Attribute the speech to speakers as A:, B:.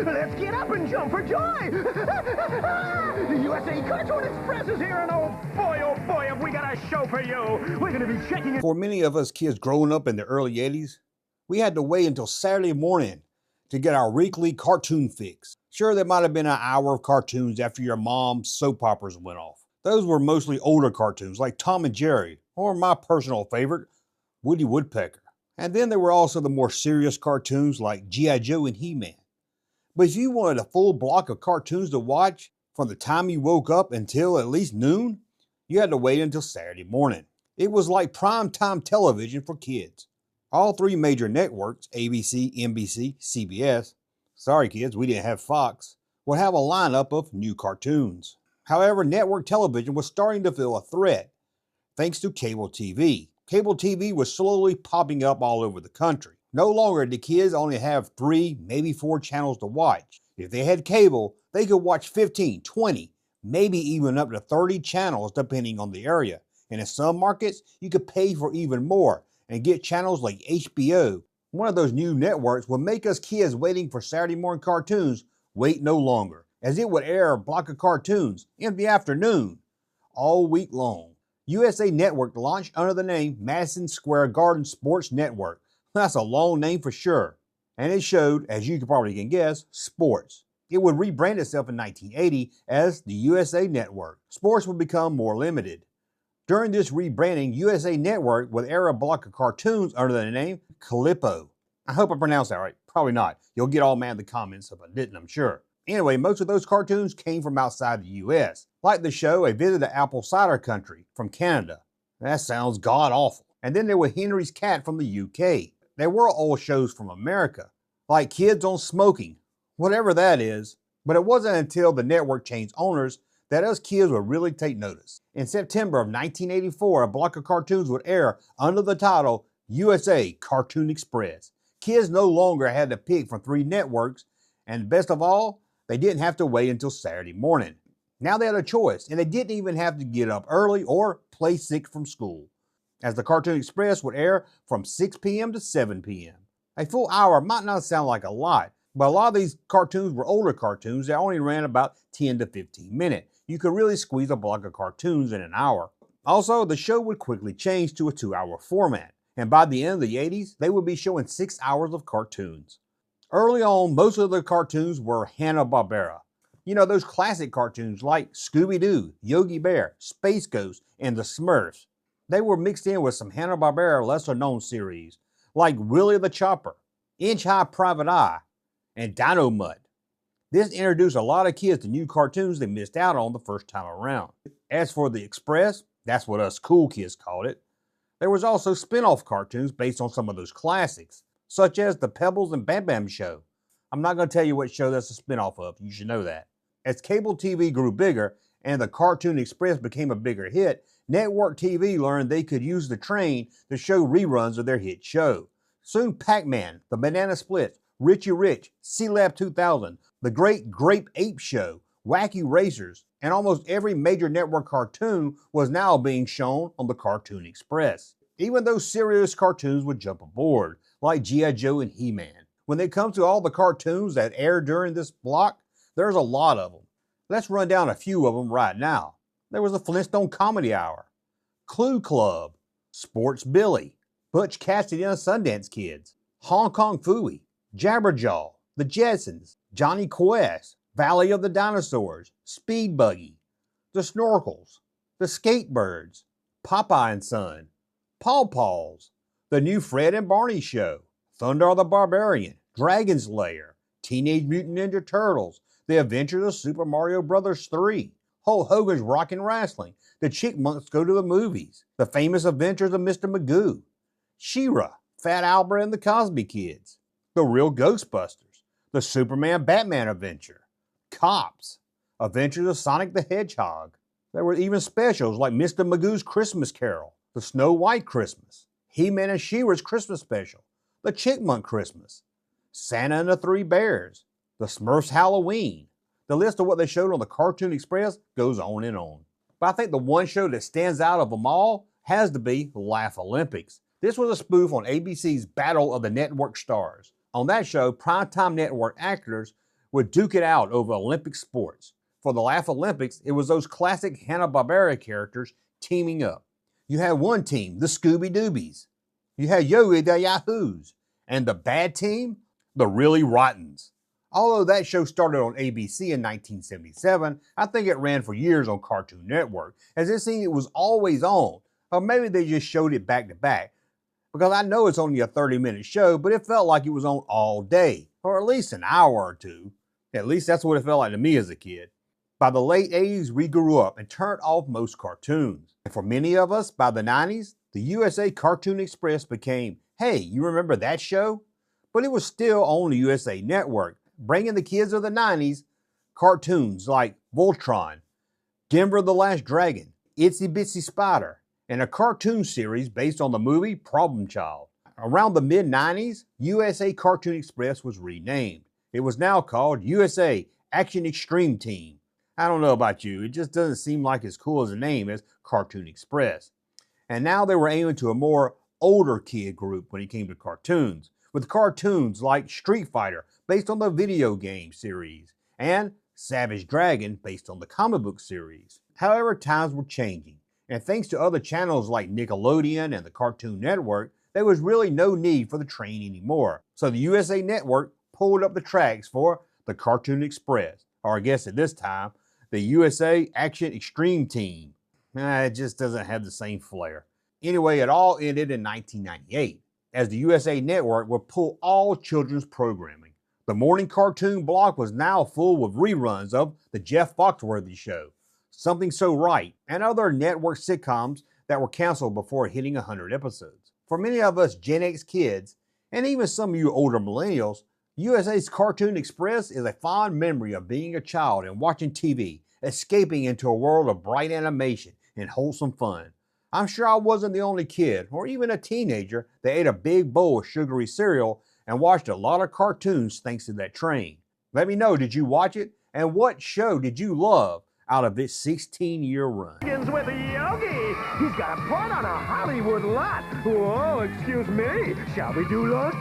A: Let's get up and jump for joy. The USA Cartoon Express is here, and oh boy, have we got a show for you. We're going to be checking it.
B: For many of us kids growing up in the early 80s, we had to wait until Saturday morning to get our weekly cartoon fix. Sure, there might have been an hour of cartoons after your mom's soap operas went off. Those were mostly older cartoons like Tom and Jerry, or my personal favorite, Woody Woodpecker. And then there were also the more serious cartoons like G.I. Joe and He-Man. But if you wanted a full block of cartoons to watch from the time you woke up until at least noon, you had to wait until Saturday morning. It was like primetime television for kids. All three major networks, ABC, NBC, CBS, sorry kids, we didn't have Fox, would have a lineup of new cartoons. However, network television was starting to feel a threat thanks to cable TV. Cable TV was slowly popping up all over the country. No longer did kids only have 3, maybe 4 channels to watch. If they had cable, they could watch 15, 20, maybe even up to 30 channels depending on the area. And in some markets, you could pay for even more and get channels like HBO. One of those new networks would make us kids waiting for Saturday morning cartoons wait no longer, as it would air a block of cartoons in the afternoon all week long. USA Network launched under the name Madison Square Garden Sports Network. That's a long name for sure. And it showed, as you probably can guess, sports. It would rebrand itself in 1980 as the USA Network. Sports would become more limited. During this rebranding, USA Network would air a block of cartoons under the name Calippo. I hope I pronounced that right. Probably not. You'll get all mad in the comments if I didn't, I'm sure. Anyway, most of those cartoons came from outside the US, like the show A Visit to Apple Cider Country from Canada. That sounds god-awful. And then there was Henry's Cat from the UK. There were old shows from America, like Kids on Smoking, whatever that is. But it wasn't until the network changed owners that us kids would really take notice. In September of 1984, a block of cartoons would air under the title USA Cartoon Express. Kids no longer had to pick from 3 networks, and best of all, they didn't have to wait until Saturday morning. Now they had a choice, and they didn't even have to get up early or play sick from school, as the Cartoon Express would air from 6 p.m. to 7 p.m. A full hour might not sound like a lot, but a lot of these cartoons were older cartoons that only ran about 10 to 15 minutes. You could really squeeze a block of cartoons in an hour. Also, the show would quickly change to a 2-hour format, and by the end of the 80s, they would be showing 6 hours of cartoons. Early on, most of the cartoons were Hanna-Barbera. You know, those classic cartoons like Scooby-Doo, Yogi Bear, Space Ghost, and the Smurfs. They were mixed in with some Hanna-Barbera lesser-known series, like Willie the Chopper, Inch High Private Eye, and Dino Mutt. This introduced a lot of kids to new cartoons they missed out on the first time around. As for the Express, that's what us cool kids called it, there was also spin-off cartoons based on some of those classics, such as the Pebbles and Bam Bam Show. I'm not going to tell you what show that's a spin-off of, you should know that. As cable TV grew bigger and the Cartoon Express became a bigger hit, network TV learned they could use the train to show reruns of their hit show. Soon Pac-Man, the Banana Splits, Richie Rich, C-Lab 2000, The Great Grape Ape Show, Wacky Racers, and almost every major network cartoon was now being shown on the Cartoon Express. Even those serious cartoons would jump aboard, like G.I. Joe and He-Man. When it comes to all the cartoons that aired during this block, there's a lot of them. Let's run down a few of them right now. There was the Flintstone Comedy Hour, Clue Club, Sports Billy, Butch Cassidy and the Sundance Kids, Hong Kong Phooey, Jabberjaw, The Jetsons, Johnny Quest, Valley of the Dinosaurs, Speed Buggy, The Snorkels, The Skatebirds, Popeye and Son, Paw Paws, The New Fred and Barney Show, Thunder the Barbarian, Dragon's Lair, Teenage Mutant Ninja Turtles, The Adventures of Super Mario Bros. 3, Hulk Hogan's Rockin' Wrestling, The Chickmunks Go to the Movies, The Famous Adventures of Mr. Magoo, She-Ra, Fat Albert and the Cosby Kids, The Real Ghostbusters, The Superman Batman Adventure, Cops, Adventures of Sonic the Hedgehog. There were even specials like Mr. Magoo's Christmas Carol, The Snow White Christmas, He-Man and She-Ra's Christmas Special, The Chickmunk Christmas, Santa and the Three Bears, The Smurfs Halloween. The list of what they showed on the Cartoon Express goes on and on. But I think the one show that stands out of them all has to be Laugh Olympics. This was a spoof on ABC's Battle of the Network Stars. On that show, primetime network actors would duke it out over Olympic sports. For the Laugh Olympics, it was those classic Hanna-Barbera characters teaming up. You had one team, the Scooby-Doobies. You had Yogi the Yahoos. And the bad team, the Really Rottens. Although that show started on ABC in 1977, I think it ran for years on Cartoon Network, as it seemed it was always on. Or maybe they just showed it back to back. Because I know it's only a 30-minute show, but it felt like it was on all day, or at least an hour or two. At least that's what it felt like to me as a kid. By the late 80s, we grew up and turned off most cartoons. And for many of us, by the 90s, the USA Cartoon Express became, hey, you remember that show? But it was still on the USA Network, bringing the kids of the 90s cartoons like Voltron, Denver the Last Dragon, Itsy Bitsy Spider, and a cartoon series based on the movie Problem Child. Around the mid-90s, USA Cartoon Express was renamed. It was now called USA Action Extreme Team. I don't know about you, it just doesn't seem like as cool as a name as Cartoon Express. And now they were aiming to a more older kid group when it came to cartoons, with cartoons like Street Fighter based on the video game series, and Savage Dragon based on the comic book series. However, times were changing, and thanks to other channels like Nickelodeon and the Cartoon Network, there was really no need for the train anymore. So the USA Network pulled up the tracks for the Cartoon Express, or I guess at this time, the USA Action Extreme Team. It just doesn't have the same flair. Anyway, it all ended in 1998, as the USA Network would pull all children's programming. The morning cartoon block was now full with reruns of The Jeff Foxworthy Show, Something So Right, and other network sitcoms that were canceled before hitting 100 episodes. For many of us Gen X kids, and even some of you older millennials, USA's Cartoon Express is a fond memory of being a child and watching TV, escaping into a world of bright animation and wholesome fun. I'm sure I wasn't the only kid, or even a teenager, that ate a big bowl of sugary cereal and watched a lot of cartoons thanks to that train. Let me know, did you watch it? And what show did you love out of this 16-year run?
A: Begins with Yogi. He's got a part on a Hollywood lot. Whoa, excuse me. Shall we do lunch?